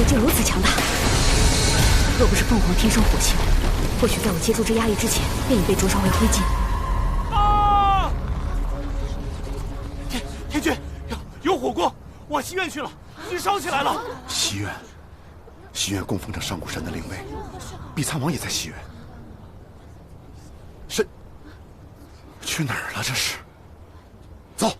竟如此强大。若不是凤凰天生火性，或许在我接住这压力之前，便已被灼烧为灰烬。啊！天君，有火光，往西院去了，已经烧起来了。西院，西院供奉着上古神的灵位，碧苍王也在西院。神去哪儿了？这是？走。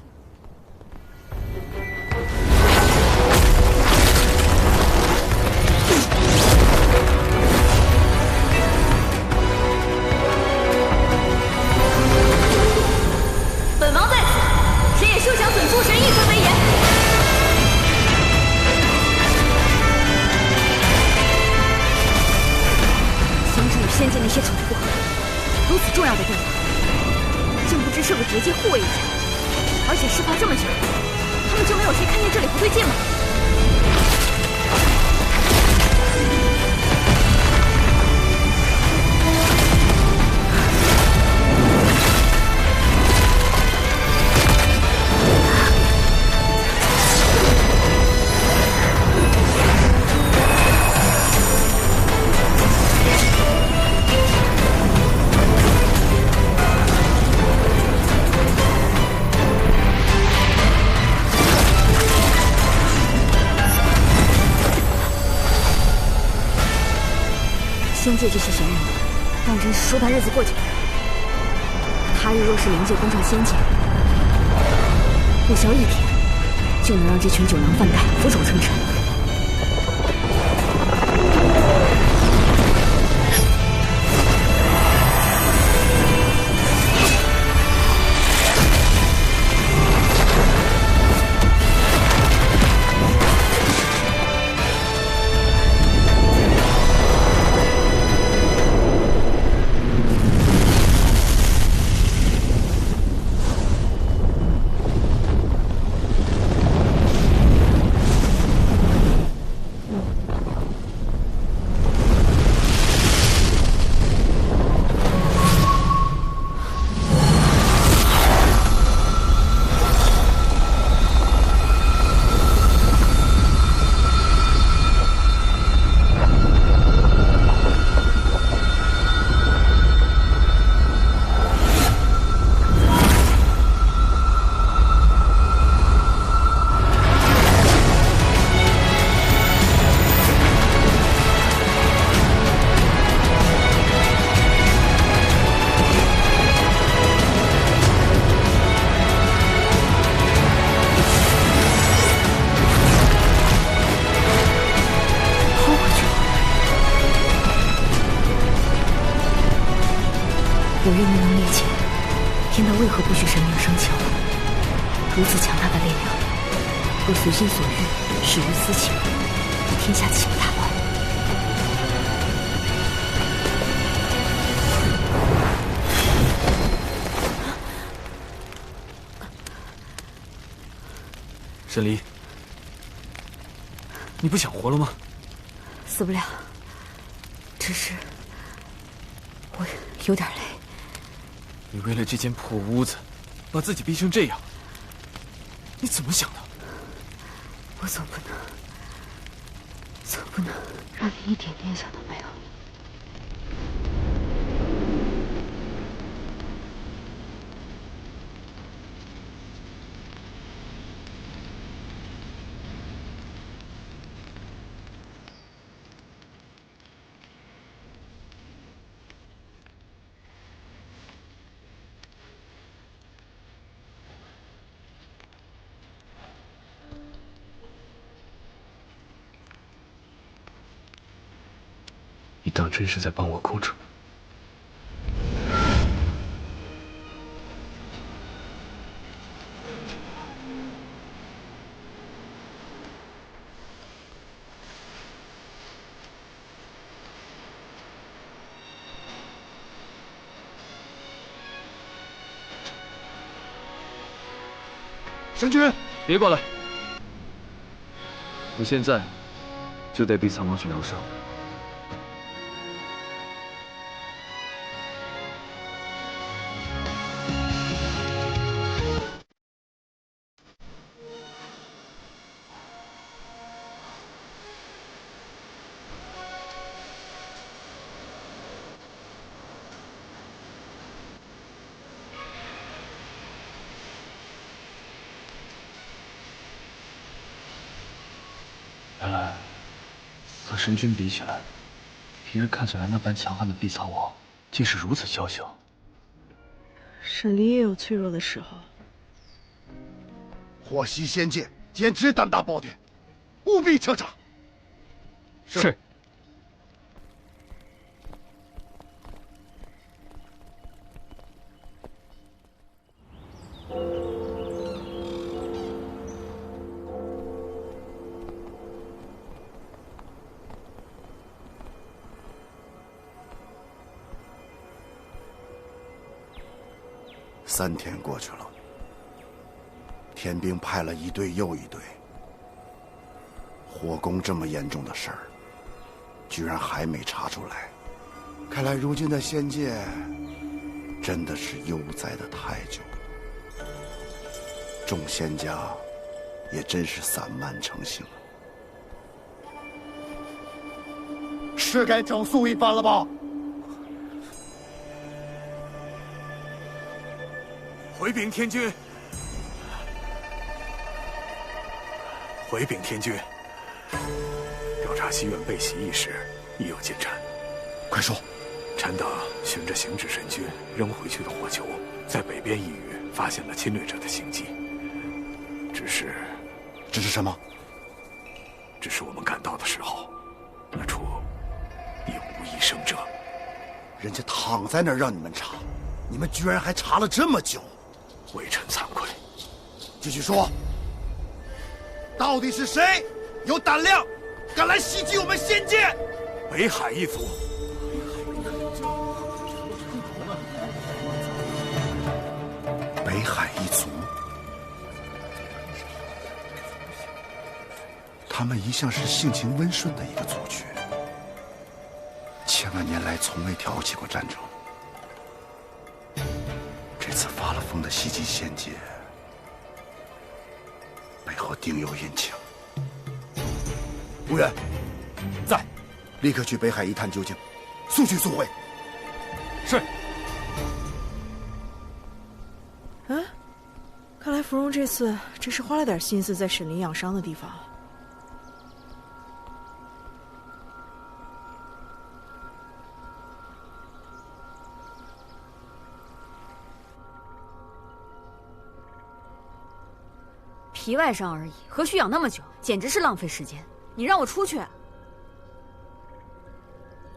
本王在此，谁也休想损诸神一尊威严。降旨与仙界那些蠢货，如此重要的地方，竟不知设个结界护卫一下，而且事发这么久，他们就没有谁看见这里不对劲吗？仙界这些闲人，当真是说他日子过久了。他日若是灵界攻上仙界，不消一天，就能让这群酒囊饭袋俯首称臣。我愿没能力解，天道为何不许神明生求？如此强大的力量，若随心所欲，始于私情，天下岂不大乱？沈离，你不想活了吗？死不了，只是我有点累。你为了这间破屋子，把自己逼成这样，你怎么想的？我总不能让你一点念想都没有。你当真是在帮我控制吗？神君，别过来！我现在就带碧苍王去疗伤。原来和神君比起来，平日看起来那般强悍的碧草王，竟是如此娇小。沈离也有脆弱的时候。火袭仙界，简直胆大包天，务必彻查。是。3天过去了，天兵派了一队又一队，火攻这么严重的事儿，居然还没查出来。看来如今的仙界真的是悠哉的太久，众仙家也真是散漫成性，是该整肃一番了吧？回禀天君，回禀天君，调查西院被袭一事已有进展。快说！臣等循着行止神君扔回去的火球，在北边一隅发现了侵略者的行迹。只是什么？只是我们赶到的时候，那处已无一生者。人家躺在那儿让你们查，你们居然还查了这么久。微臣惭愧。继续说，到底是谁有胆量敢来袭击我们仙界？北海一族。北海一族，他们一向是性情温顺的一个族群，千万年来从未挑起过战争。这次发了疯的袭击仙界，背后定有隐情。无远，在，立刻去北海一探究竟，速去速回。是。啊，看来芙蓉这次真是花了点心思在沈林养伤的地方。皮外伤而已，何须养那么久？简直是浪费时间！你让我出去？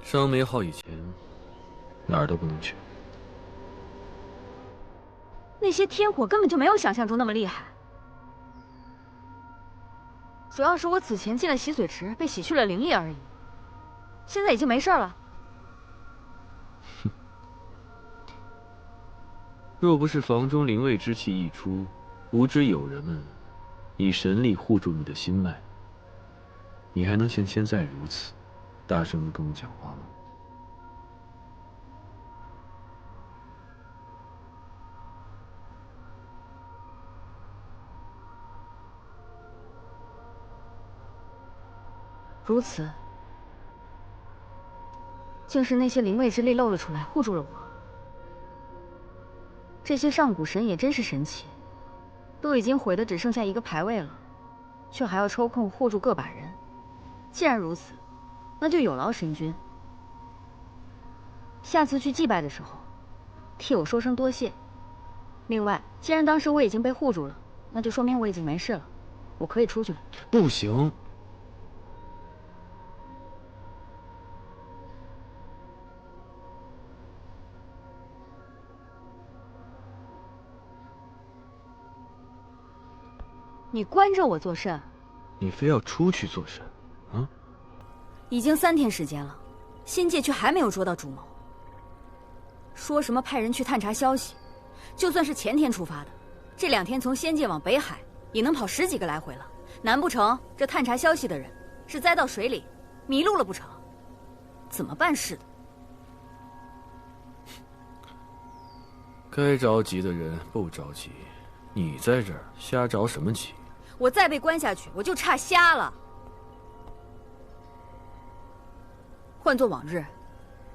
伤没好以前，哪儿都不能去。那些天火根本就没有想象中那么厉害，主要是我此前进了洗髓池，被洗去了灵力而已。现在已经没事了。哼，若不是房中灵位之气溢出，无知友人们以神力护住你的心脉，你还能像现在如此大声地跟我讲话吗？如此，竟是那些灵位之力漏了出来，护住了我。这些上古神也真是神奇，都已经毁得只剩下一个牌位了，却还要抽空护住个把人。既然如此，那就有劳神君，下次去祭拜的时候，替我说声多谢。另外，既然当时我已经被护住了，那就说明我已经没事了，我可以出去了。不行。你关着我做甚？你非要出去做甚？啊！已经3天时间了，仙界却还没有捉到主谋。说什么派人去探查消息，就算是前天出发的，这2天从仙界往北海也能跑10几个来回了。难不成这探查消息的人是栽到水里迷路了不成？怎么办事的？该着急的人不着急，你在这儿瞎着什么急？我再被关下去，我就差瞎了。换做往日，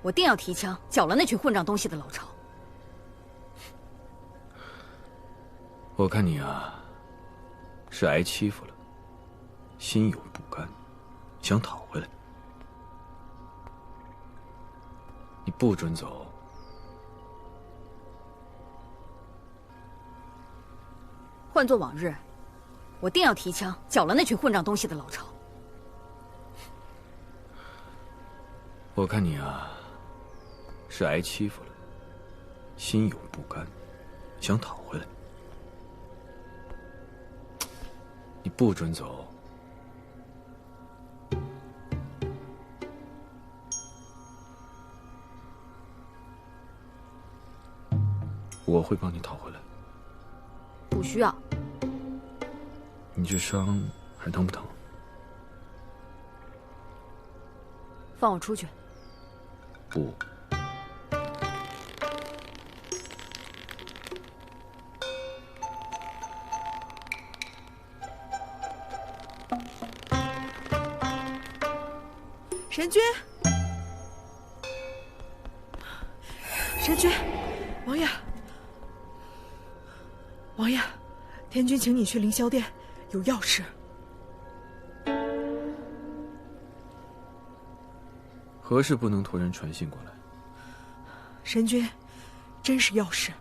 我定要提枪剿了那群混账东西的老巢。我看你啊，是挨欺负了，心有不甘。想讨回来。你不准走。换作往日，我定要提枪剿了那群混账东西的老巢。我看你啊，是挨欺负了，心有不甘，想讨回来。你不准走。我会帮你讨回来。不需要。你这伤还疼不疼？放我出去。不。神君，神君，王爷，王爷，天君请你去凌霄殿，有要事。何事不能托人传信过来？神君，真是要事。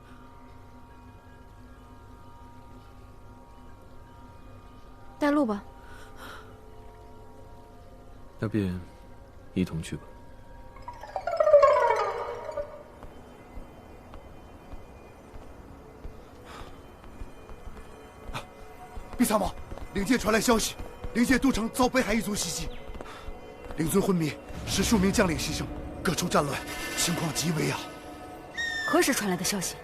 带路吧。那便一同去吧。毕参谋，灵界传来消息，灵界都城遭北海一族袭击，灵尊昏迷，10数名将领牺牲，各处战乱，情况极危啊！何时传来的消息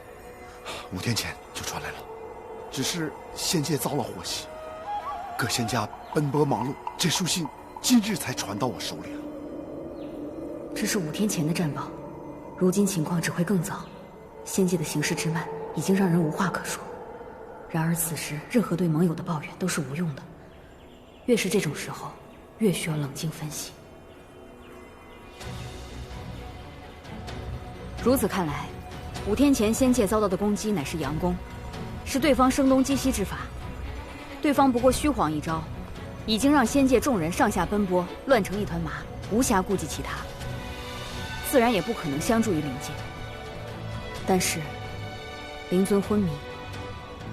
？5天前就传来了，只是仙界遭了祸袭，各仙家奔波忙碌，这书信今日才传到我手里啊。这是5天前的战报，如今情况只会更糟。仙界的形势之慢，已经让人无话可说。然而此时，任何对盟友的抱怨都是无用的。越是这种时候，越需要冷静分析。如此看来，5天前仙界遭到的攻击乃是佯攻，是对方声东击西之法。对方不过虚晃一招，已经让仙界众人上下奔波，乱成一团麻，无暇顾及其他，自然也不可能相助于灵界。但是，灵尊昏迷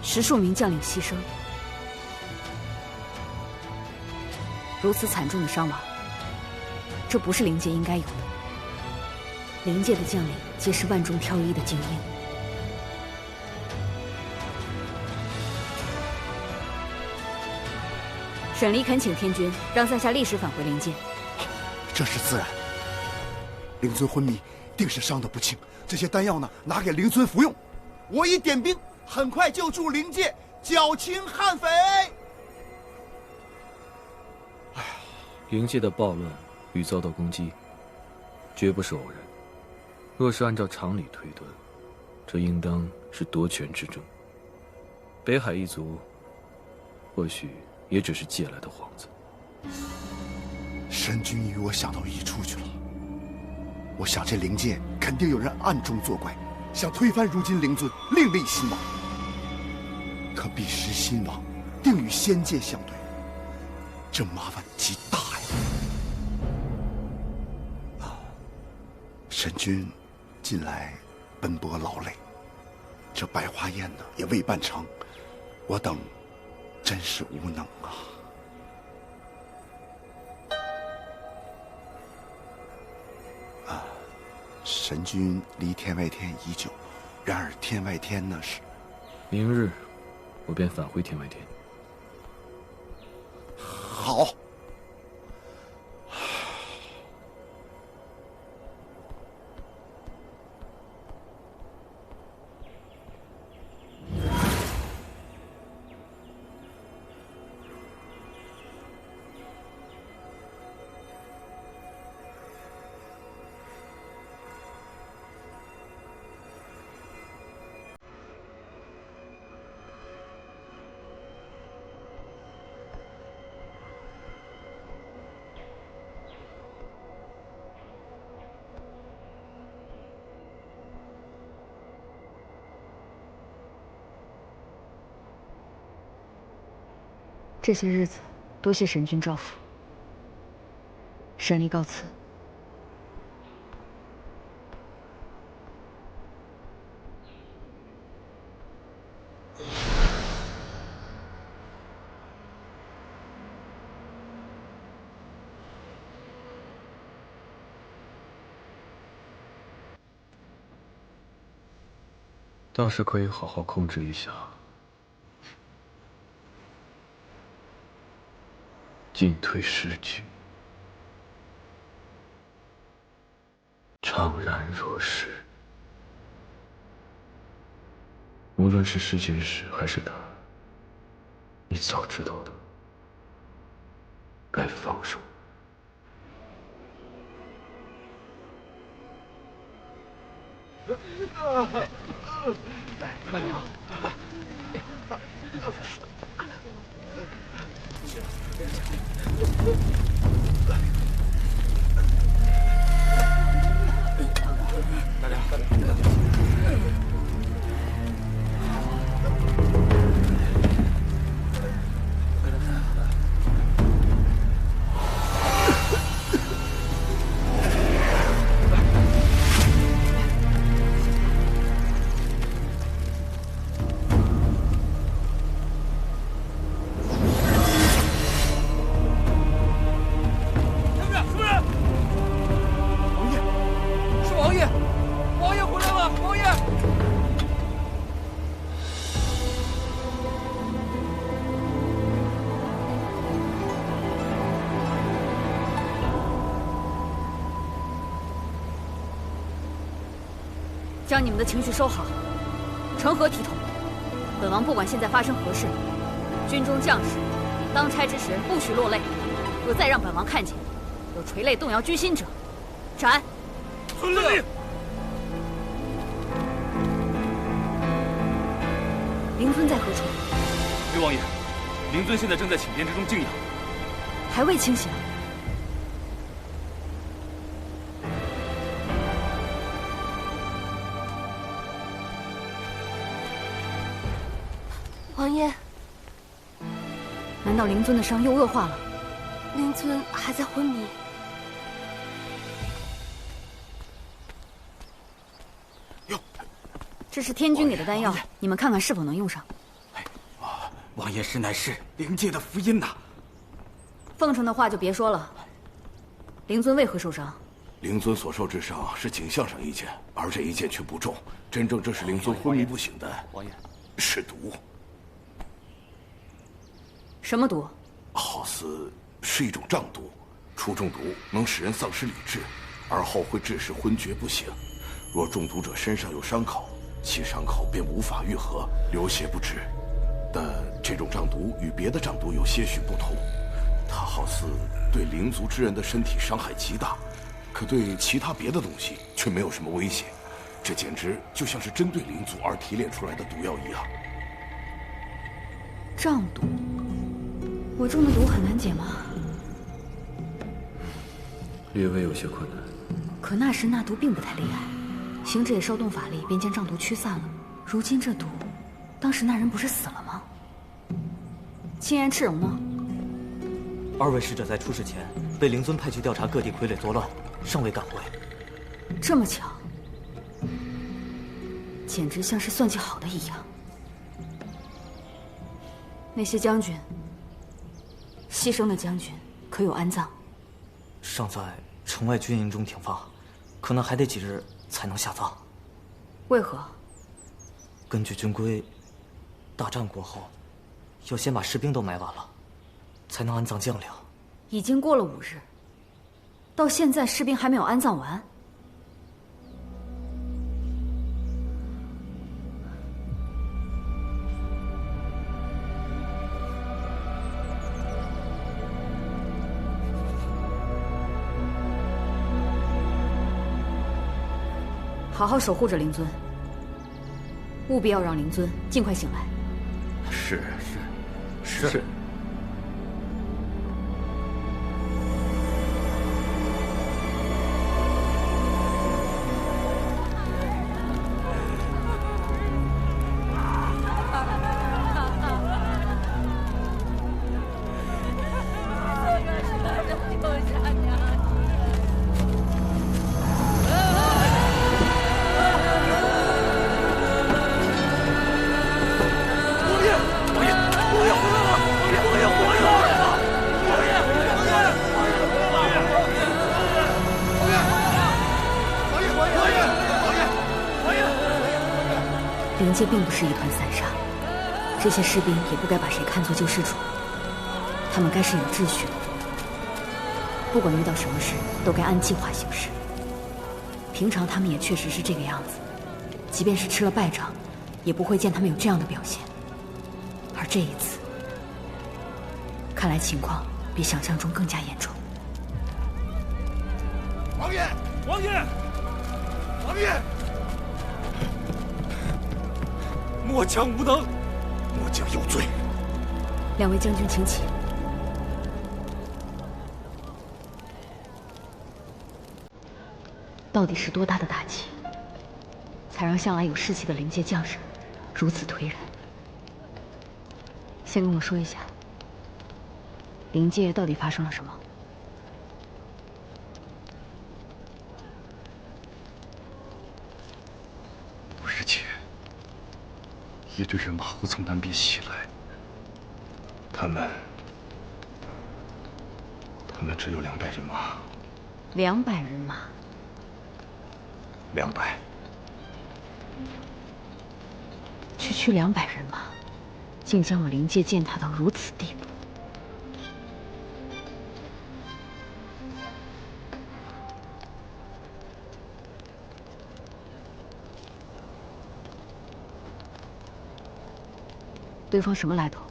，10数名将领牺牲，如此惨重的伤亡，这不是灵界应该有的。灵界的将领皆是万中挑一的精英。沈离恳请天君让在下立时返回灵界。这是自然。灵尊昏迷，定是伤得不轻。这些丹药呢，拿给灵尊服用。我已点兵，很快就助灵界剿清悍匪。灵界的暴乱与遭到攻击，绝不是偶然。若是按照常理推断，这应当是夺权之争。北海一族，或许也只是借来的幌子。神君与我想到一处去了。我想这灵界肯定有人暗中作怪，想推翻如今灵尊，另立新王。可彼时新王定与仙界相对，这麻烦极大呀！神君近来奔波劳累，这百花宴呢也未办成，我等真是无能啊！神君离天外天已久，然而天外天呢是……明日，我便返回天外天。好。这些日子，多谢神君照拂。审理告辞。倒是可以好好控制一下。进退失据，怅然若失。无论是世间事还是他，你早知道的，该放手。慢点啊！大家，将你们的情绪收好，成何体统？本王不管现在发生何事，军中将士当差之时不许落泪。若再让本王看见有垂泪动摇居心者，斩！遵令。灵尊在何处？魏王爷，灵尊现在正在寝殿之中静养，还未清醒。王爷，难道灵尊的伤又恶化了？灵尊还在昏迷。哟，这是天君给的丹药，你们看看是否能用上。王爷实乃是灵界的福音呐！奉承的话就别说了。灵尊为何受伤？灵尊所受之伤是颈项上一剑，而这一剑却不重，真正这是灵尊昏迷不醒的王爷是毒。什么毒？好似是一种瘴毒，初中毒能使人丧失理智，而后会致使昏厥不醒。若中毒者身上有伤口，其伤口便无法愈合，流血不止。但这种瘴毒与别的瘴毒有些许不同，它好似对灵族之人的身体伤害极大，可对其他别的东西却没有什么威胁。这简直就像是针对灵族而提炼出来的毒药一样。瘴毒，我中的毒很难解吗？略微有些困难。可那时那毒并不太厉害，行者也稍动法力，便将瘴毒驱散了。如今这毒，当时那人不是死了吗？青岩赤荣呢？二位使者在出事前被灵尊派去调查各地傀儡作乱，尚未赶回。这么巧，简直像是算计好的一样。那些将军，牺牲的将军可有安葬？尚在城外军营中停放，可能还得几日才能下葬。为何？根据军规，大战过后，要先把士兵都埋完了，才能安葬将领。已经过了5日，到现在士兵还没有安葬完。好好守护着灵尊，务必要让灵尊尽快醒来。是。灵界并不是一团散沙，这些士兵也不该把谁看作救世主，他们该是有秩序的，不管遇到什么事都该按计划行事。平常他们也确实是这个样子，即便是吃了败仗，也不会见他们有这样的表现。而这一次，看来情况比想象中更加严重。王爷，王爷，王爷！末将无能，末将有罪。两位将军，请起。到底是多大的打击，才让向来有士气的灵界将士如此颓然？先跟我说一下，灵界到底发生了什么？5日前，一队人马后从南边袭来，他们只有200人马。200人马。200。区200人马，竟将我灵界践踏到如此地步。对方什么来头？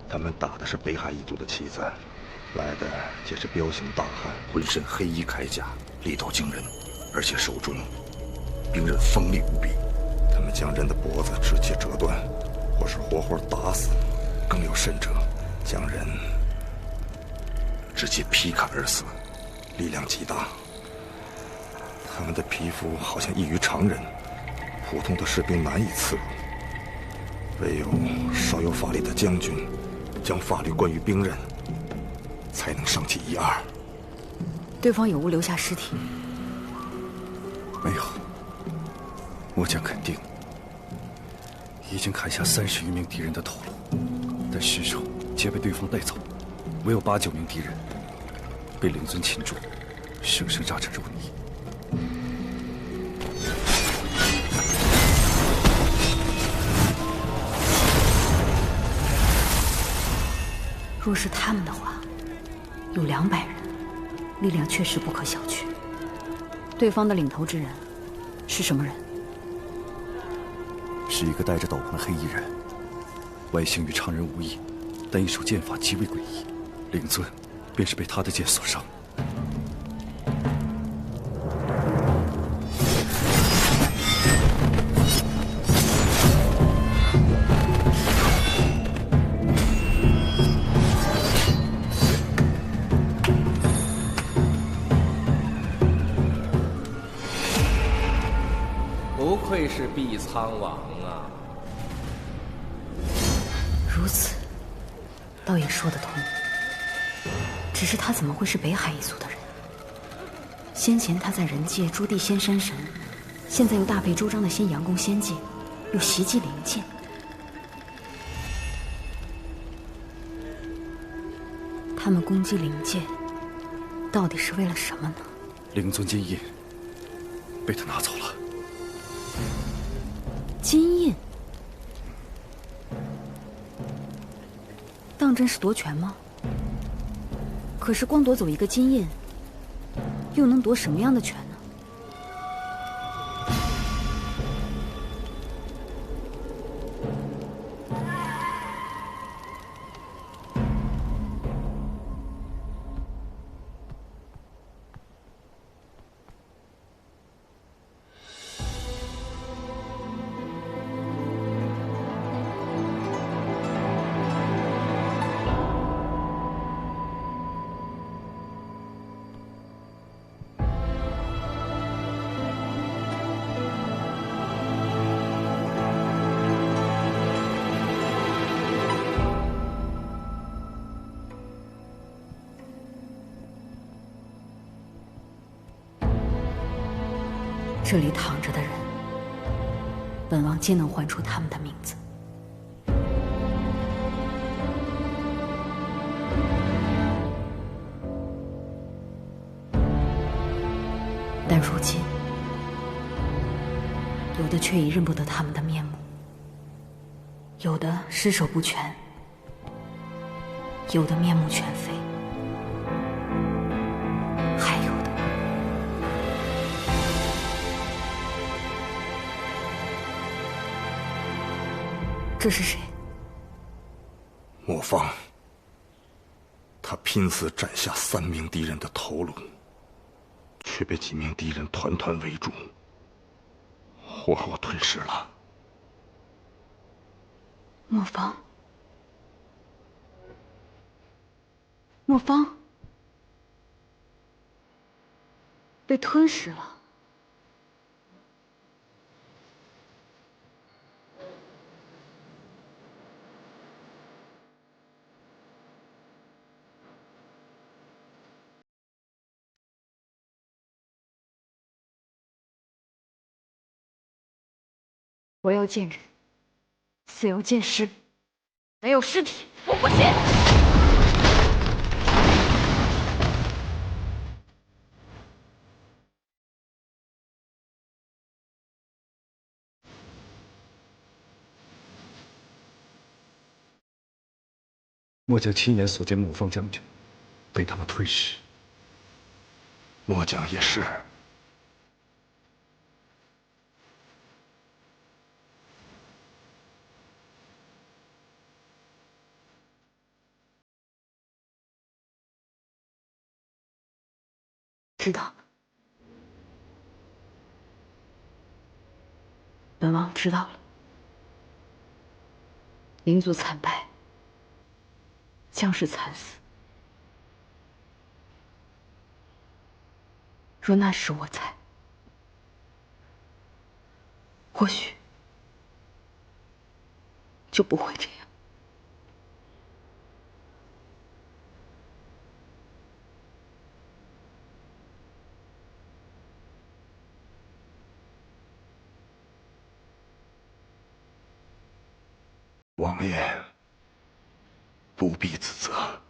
他们打的是北海一族的旗子，来的皆是彪形大汉，浑身黑衣铠甲，力道惊人，而且手中兵刃锋利无比。他们将人的脖子直接折断，或是活活打死，更有甚者，将人直接劈砍而死，力量极大。他们的皮肤好像异于常人，普通的士兵难以刺入。唯有稍有法力的将军，将法律冠于兵刃，才能伤其一二。对方有无留下尸体？没有。末将肯定，已经砍下30余名敌人的头颅，但尸首皆被对方带走，唯有8、9名敌人被灵尊擒住，生生扎成肉泥。若是他们的话，有200人，力量确实不可小觑。对方的领头之人是什么人？是一个戴着斗篷的黑衣人，外形与常人无异，但一手剑法极为诡异。灵尊便是被他的剑所伤。不愧是碧苍王啊！如此，倒也说得通。只是他怎么会是北海一族的人？先前他在人界诛地仙山神，现在又大费周章的先佯攻仙界，又袭击灵界。他们攻击灵界，到底是为了什么呢？灵尊金印被他拿走了。金印？当真是夺权吗？可是光夺走一个金印，又能夺什么样的权呢？这里躺着的人，本王皆能唤出他们的名字。但如今，有的却已认不得他们的面目。有的尸首不全，有的面目全非，还有的……这是谁？莫方。他拼死斩下3名敌人的头颅，却被几名敌人团团围住，活活吞噬了。莫方，莫方被吞噬了。我要见人，死要见尸，没有尸体我不信。末将亲眼所见莫方将军被他们吞噬，末将也是。知道，本王知道了。灵族惨败，将士惨死。若那时我在，或许就不会这样。王爷不必自责。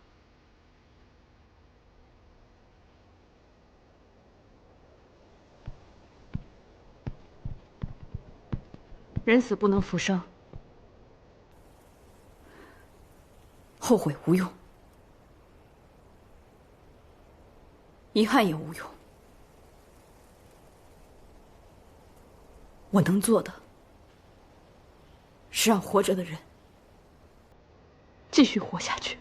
人死不能复生，后悔无用，遗憾也无用。我能做的，是让活着的人继续活下去。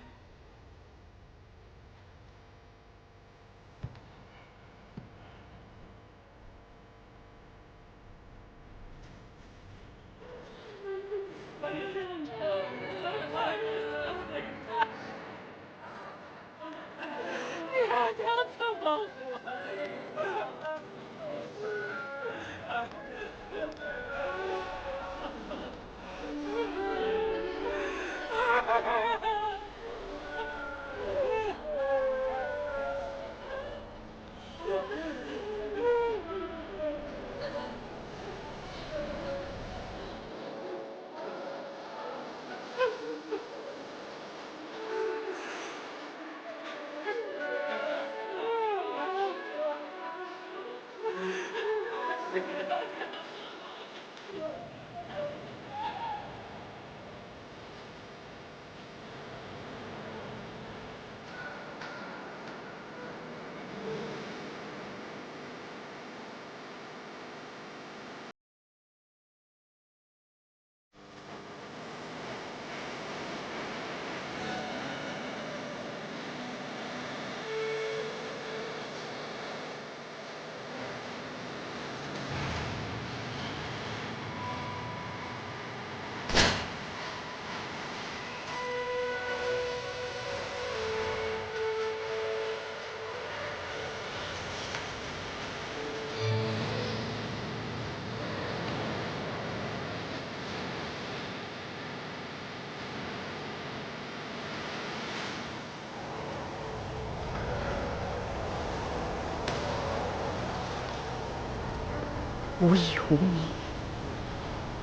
无以无名，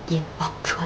引忘川。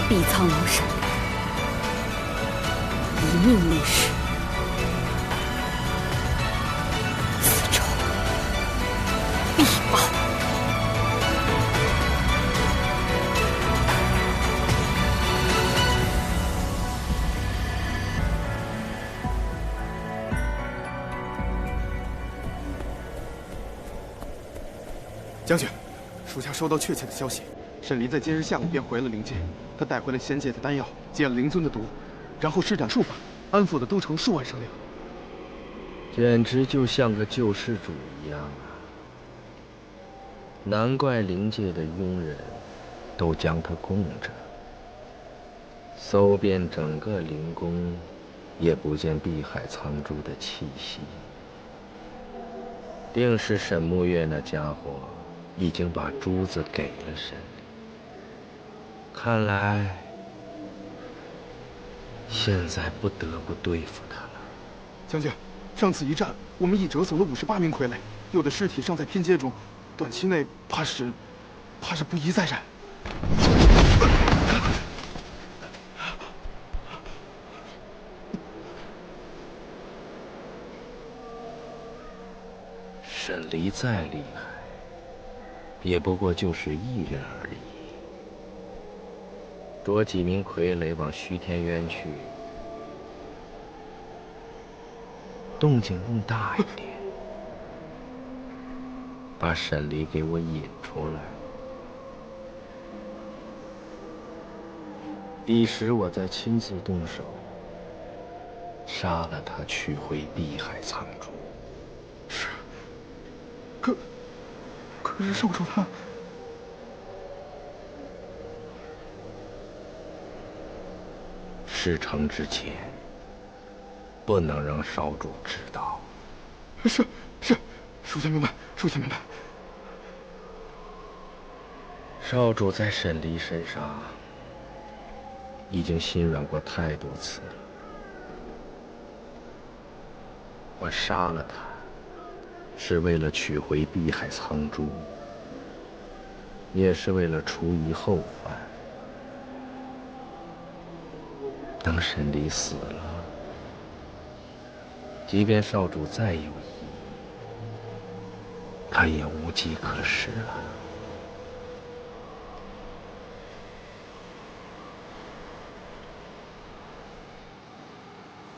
毕苍王审理，一命立誓，此仇必报。将军，属下收到确切的消息，沈离在今日下午便回了灵界，他带回了仙界的丹药，解了灵尊的毒，然后施展术法，安抚的都城数万生灵。简直就像个救世主一样啊！难怪灵界的庸人都将他供着，搜遍整个灵宫，也不见碧海苍珠的气息。定是沈沐月那家伙已经把珠子给了沈离。看来现在不得不对付他了。将军，上次一战，我们已折损了58名傀儡，有的尸体尚在拼接中，短期内怕是不宜再战。沈离再厉害，也不过就是一人而已。捉几名傀儡往虚天渊去，动静更大一点，把沈离给我引出来。彼时我再亲自动手，杀了他，取回碧海苍珠。是。可是少主他，事成之前，不能让少主知道。是，属下明白，属下明白。少主在沈离身上已经心软过太多次了。我杀了他，是为了取回碧海苍珠，也是为了除一后患。等沈离死了，即便少主再有意，他也无计可施了。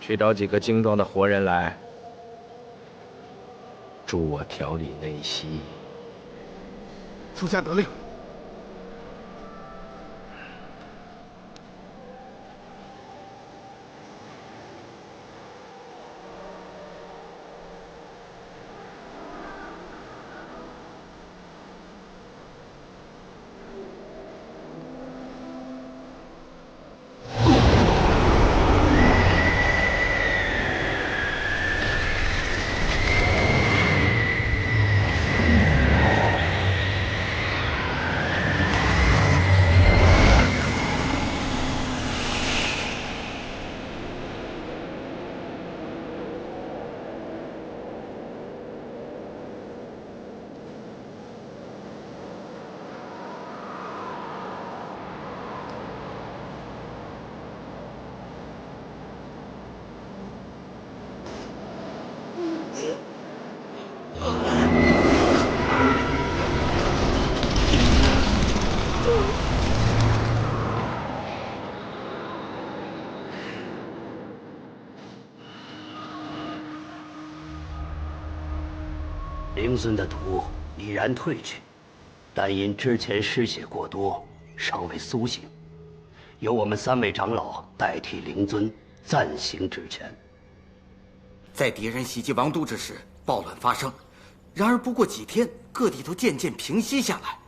去找几个精壮的活人来，助我调理内息。属下得令。灵尊的毒已然退去，但因之前失血过多，尚未苏醒，由我们3位长老代替灵尊暂行职权。在敌人袭击王都之时，暴乱发生，然而不过几天，各地都渐渐平息下来，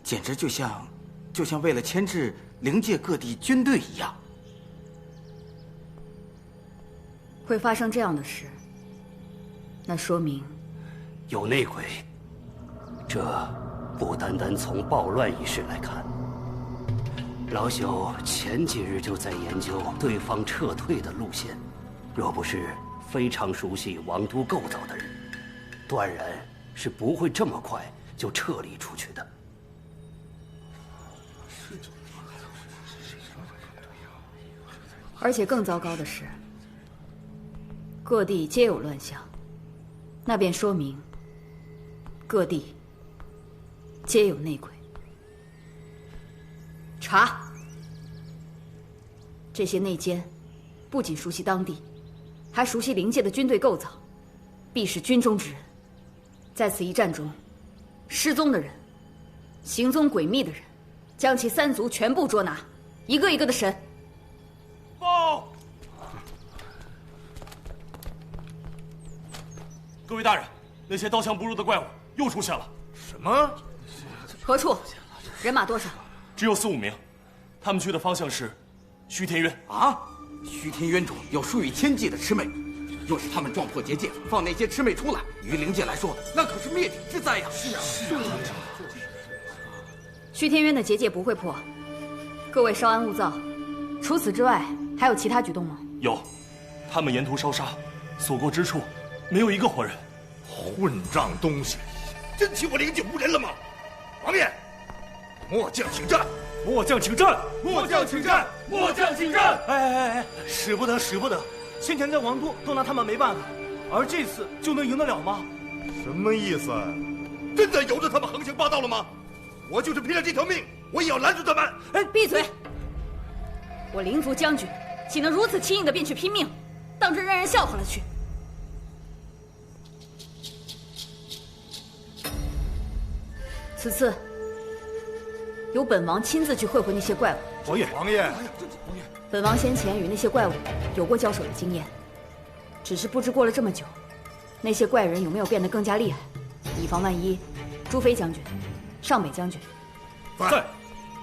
简直就像为了牵制灵界各地军队一样。会发生这样的事，那说明有内鬼。这不单单从暴乱一事来看，老朽前几日就在研究对方撤退的路线，若不是非常熟悉王都构造的人，断然是不会这么快就撤离出去的。而且更糟糕的是，各地皆有乱象，那便说明各地皆有内鬼。查！这些内奸不仅熟悉当地，还熟悉灵界的军队构造，必是军中之人。在此一战中，失踪的人、行踪诡秘的人，将其三族全部捉拿，一个一个的审。报！各位大人，那些刀枪不入的怪物又出现了。什么？何处？人马多少？只有4、5名，他们去的方向是虚天渊。啊！虚天渊中有数以千计的魑魅，若是他们撞破结界，放那些魑魅出来，于灵界来说，那可是灭顶之灾呀！是啊。虚天渊的结界不会破，各位稍安勿躁。除此之外，还有其他举动吗？有，他们沿途烧杀，所过之处没有一个活人。混账东西，真欺我灵界无人了吗？王爷，末将请战！末将请战！末将请战！末将请战！哎，使不得，使不得！先前在王都都拿他们没办法，而这次就能赢得了吗？什么意思？真的由着他们横行霸道了吗？我就是拼了这条命，我也要拦住他们！哎，闭嘴！我灵族将军岂能如此轻易的便去拼命，当真让人笑话了去？此次由本王亲自去会会那些怪物。王爷，王爷，本王先前与那些怪物有过交手的经验，只是不知过了这么久，那些怪人有没有变得更加厉害，以防万一。朱飞将军、尚北将军，在。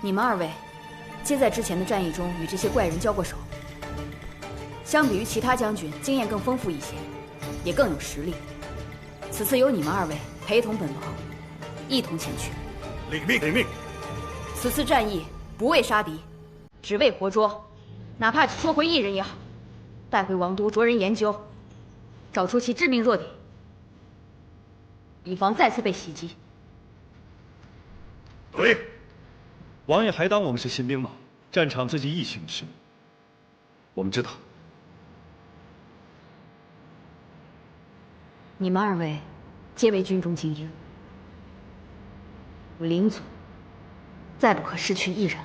你们2位皆在之前的战役中与这些怪人交过手，相比于其他将军，经验更丰富一些，也更有实力。此次由你们2位陪同本王一同前去。领命，领命。此次战役不为杀敌，只为活捉，哪怕只捉回1人也好，带回王都着人研究，找出其致命弱点，以防再次被袭击。对。王爷还当我们是新兵吗？战场自己一清是。我们知道。你们2位皆为军中精英，我灵族再不可失去1人。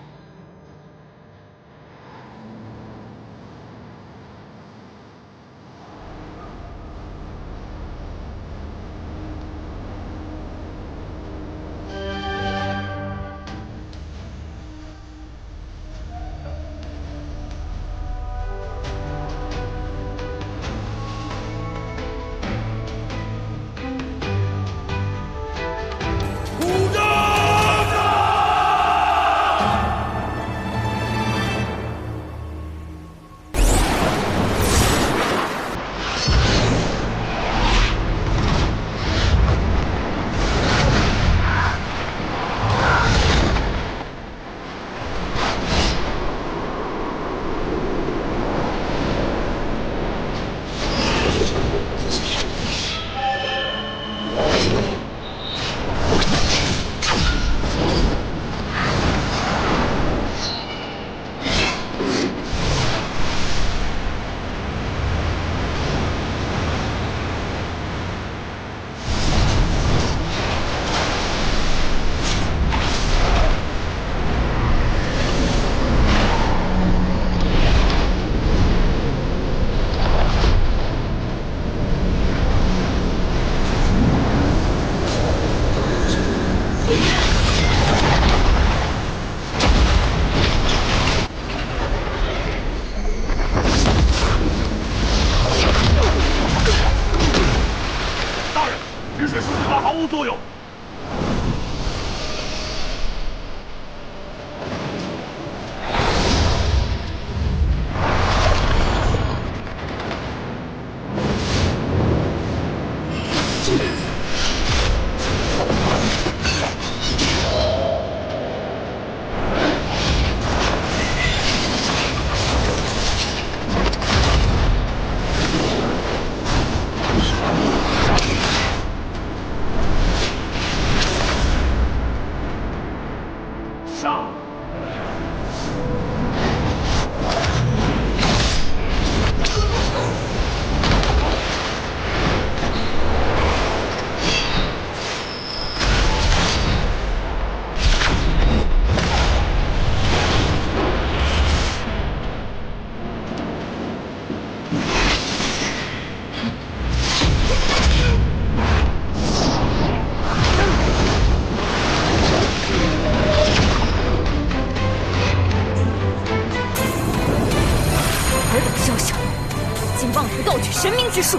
之术。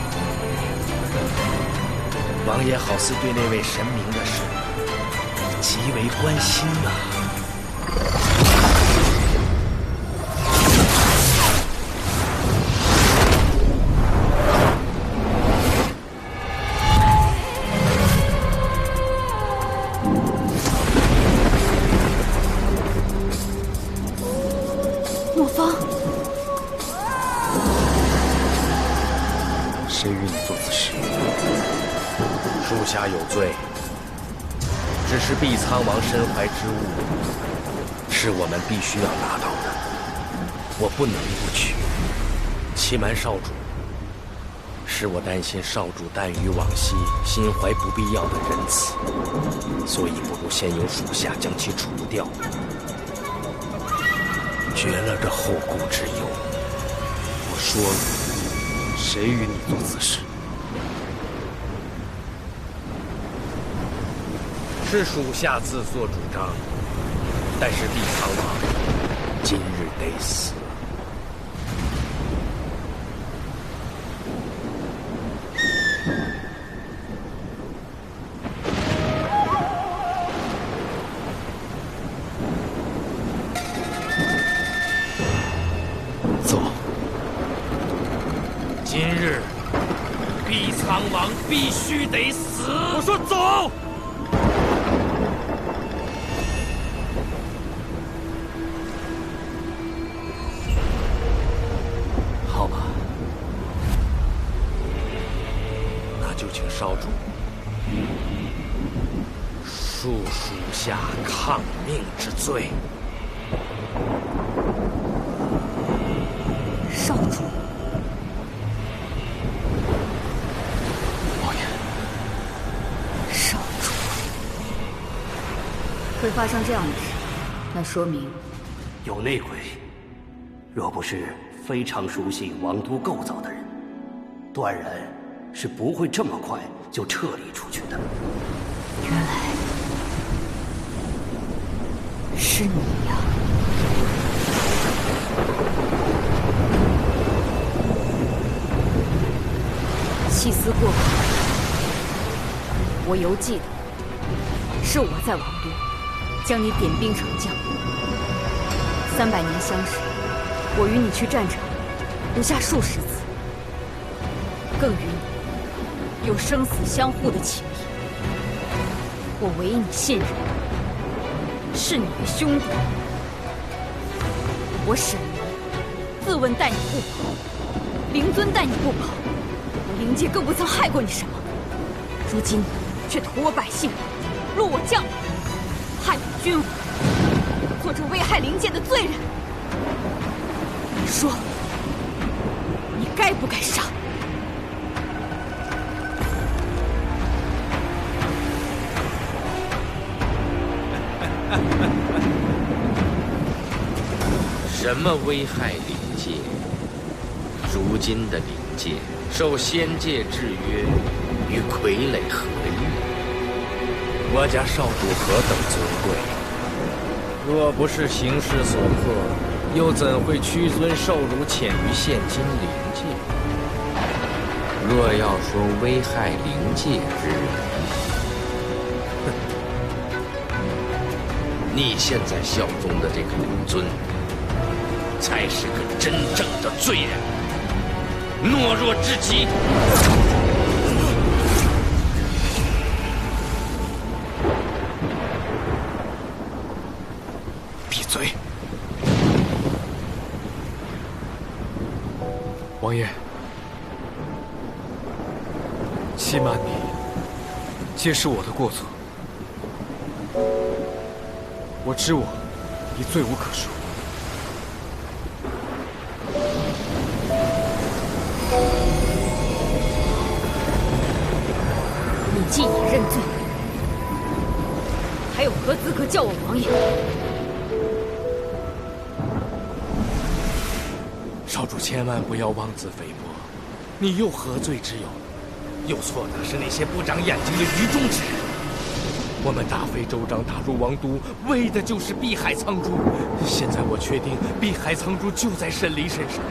王爷好似对那位神明的事极为关心呐。莫方，谁与你做此事？属下有罪，只是碧苍王身怀之物，是我们必须要拿到的，我不能不取。欺瞒少主，是我担心少主耽于往昔，心怀不必要的仁慈，所以不如先由属下将其除掉，绝了这后顾之忧。我说了，谁与你做此事？是属下自作主张，但是碧苍王今日得死。走。今日碧苍王必须得死。我说走。好吧，那就请少主恕属下抗命之罪。少主，王爷，少主，会发生这样的事，那说明有内鬼。若不是非常熟悉王都构造的人，断然是不会这么快就撤离出去的。原来是你呀！细思过往，我犹记得，是我在王都将你点兵成将。300年相识，我与你去战场不下数十次，更与你有生死相护的情谊。我唯你信任，是你的兄弟。我沈黎自问待你不薄，灵尊待你不薄，我灵界更不曾害过你什么，如今却屠我百姓，戮我将领，害我君王，做这危害灵界的罪人。你说，你该不该杀？什么危害灵界？如今的灵界受仙界制约，与傀儡何异？我家少主何等尊贵，若不是形势所迫，又怎会屈尊受辱潜于现今灵界？若要说危害灵界之人，你现在效忠的这个灵尊，才是个真正的罪人，懦弱至极。闭嘴！王爷，欺瞒你，皆是我的过错。我知我已罪无可恕。你既已认罪，还有何资格叫我王爷？少主千万不要妄自菲薄，你又何罪之有？有错的是那些不长眼睛的愚忠之人。我们大费周章打入王都，为的就是碧海苍珠。现在我确定碧海苍珠就在沈离身上，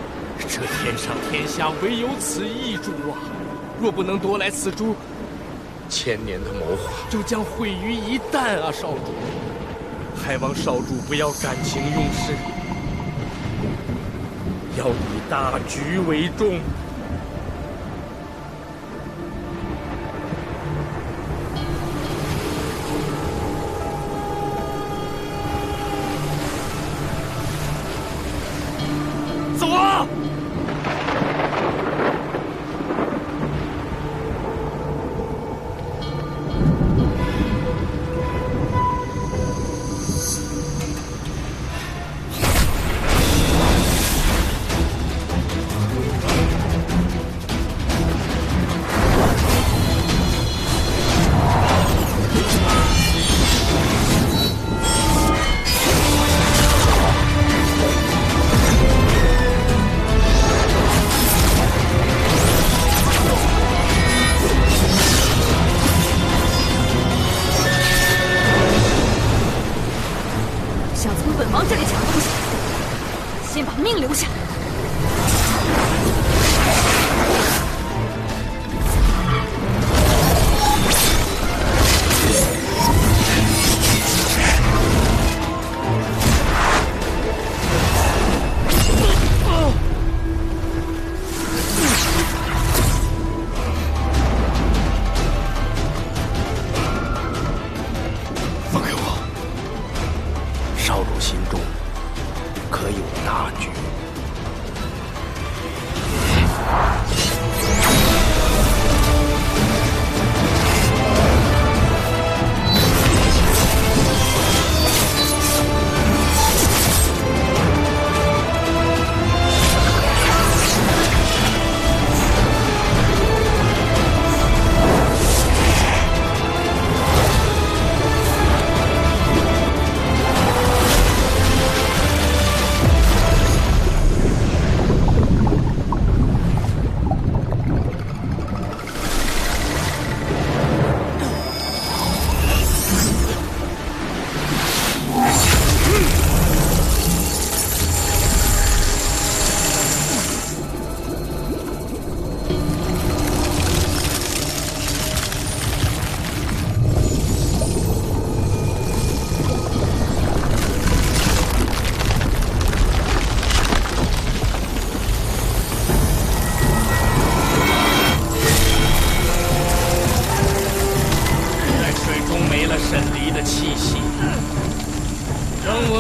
这天上天下唯有此一株啊！若不能夺来此株，1000年的谋划就将毁于一旦啊！少主，还望少主不要感情用事，要以大局为重。走啊！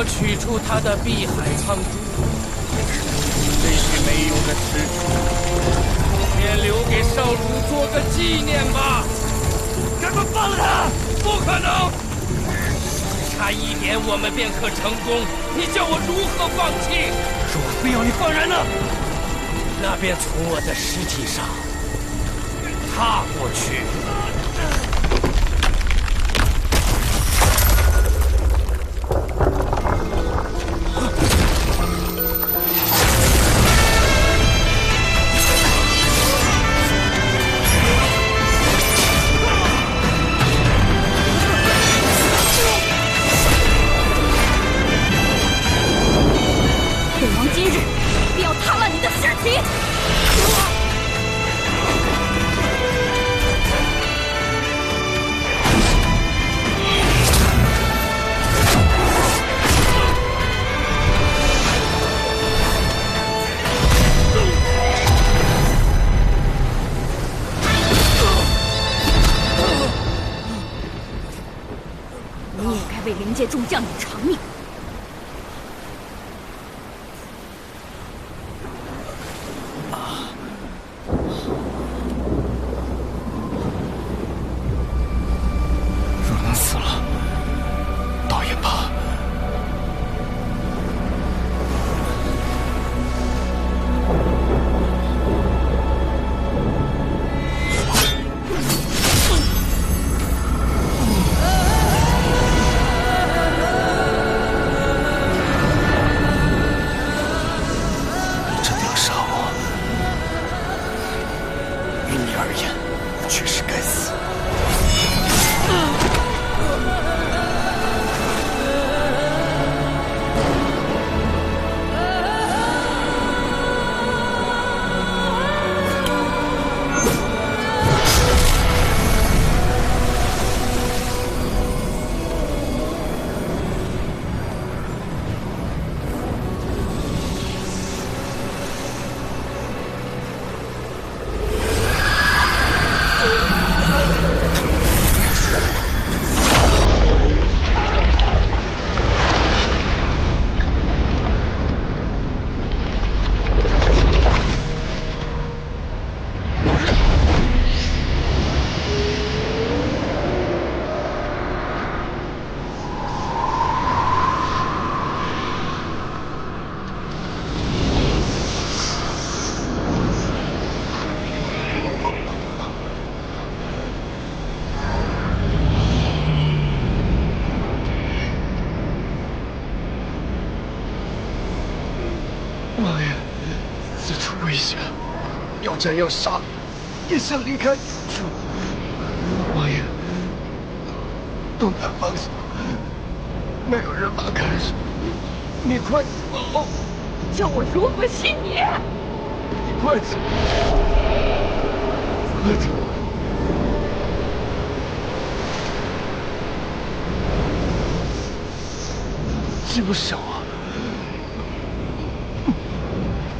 取出他的碧海苍珠，这些没用的吃处，便留给少主做个纪念吧。赶快放了他！不可能！只差一点，我们便可成功。你叫我如何放弃？若非要你放人呢？那便从我的尸体上踏过去。本王今日必要踏烂你的尸体！你也该为灵界众将领偿命。险，要战要杀，也想离开。王爷，东南方向没有人马看守，你快走！叫我如何信你？你快走！快走！这么小啊！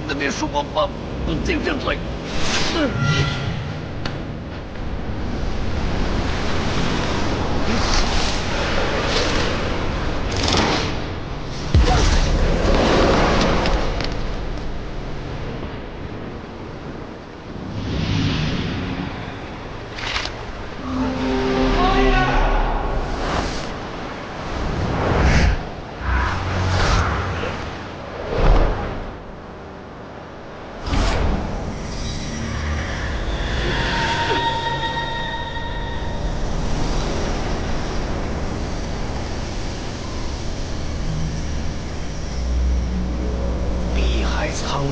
那你说我爸不顶着嘴？仓谷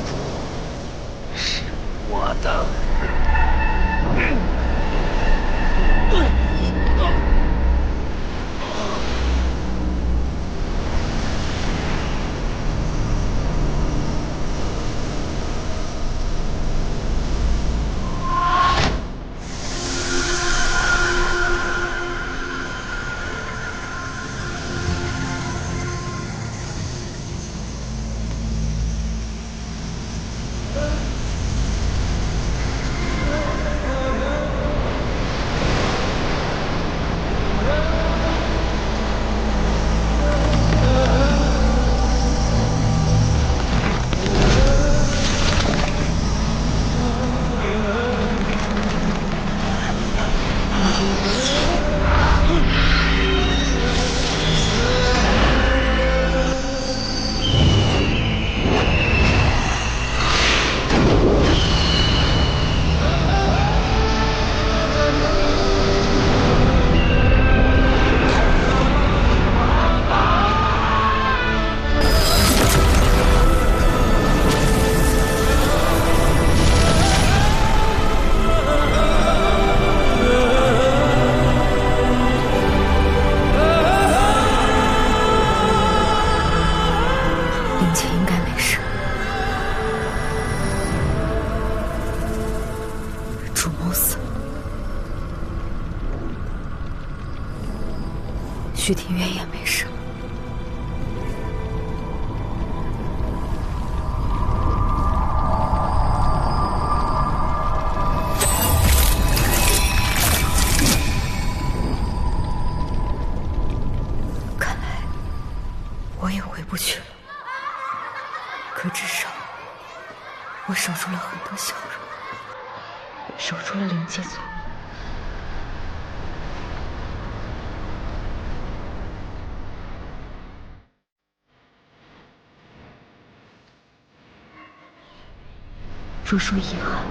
是我的。徐庭月也没事。看来我也回不去了，可至少我守住了很多笑容，守住了灵界族。 若说遗憾，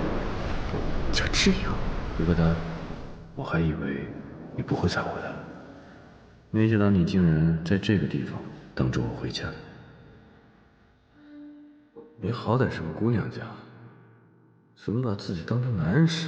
就只有李克丹，我还以为你不会再回来，没想到你竟然在这个地方等着我回家。你好歹是个姑娘家，怎么把自己当成男人使？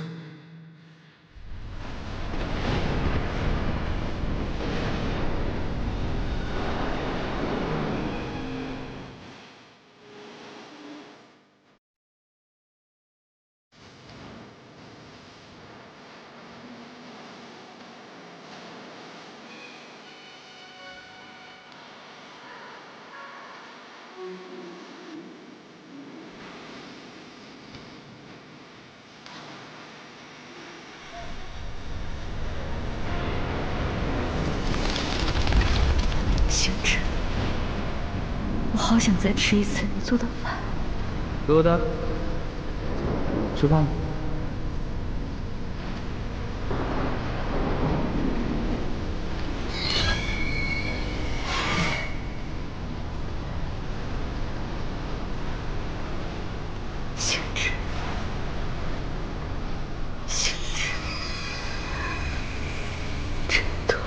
星辰，我好想再吃一次你做的饭。疙瘩，吃饭吧。星辰，星辰，真痛。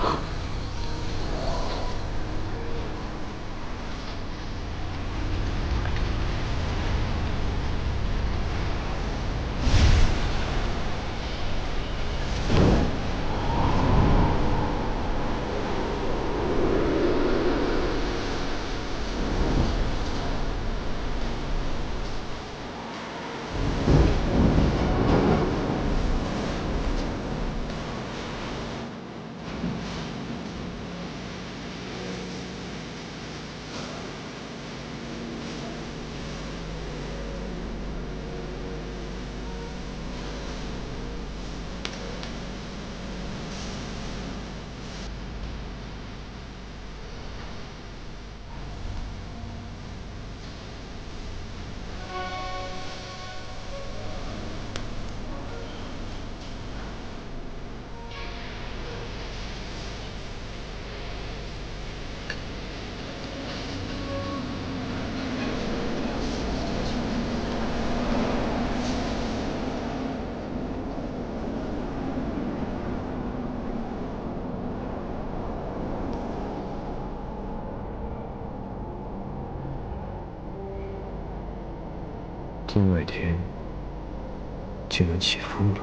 天外天竟然起风了。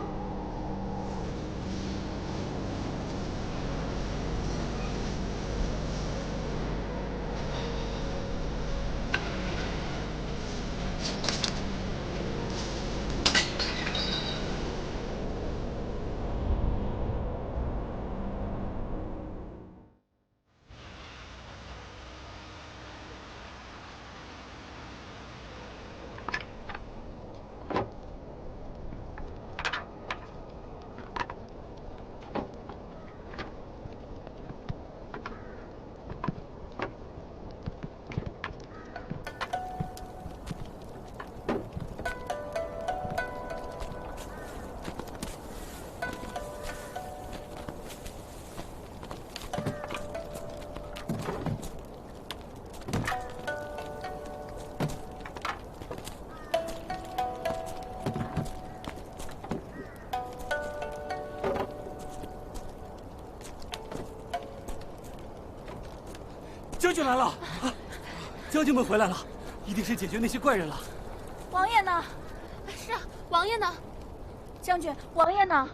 将军来了！将军们回来了，一定是解决那些怪人了。王爷呢？是啊，王爷呢？将军，王爷呢？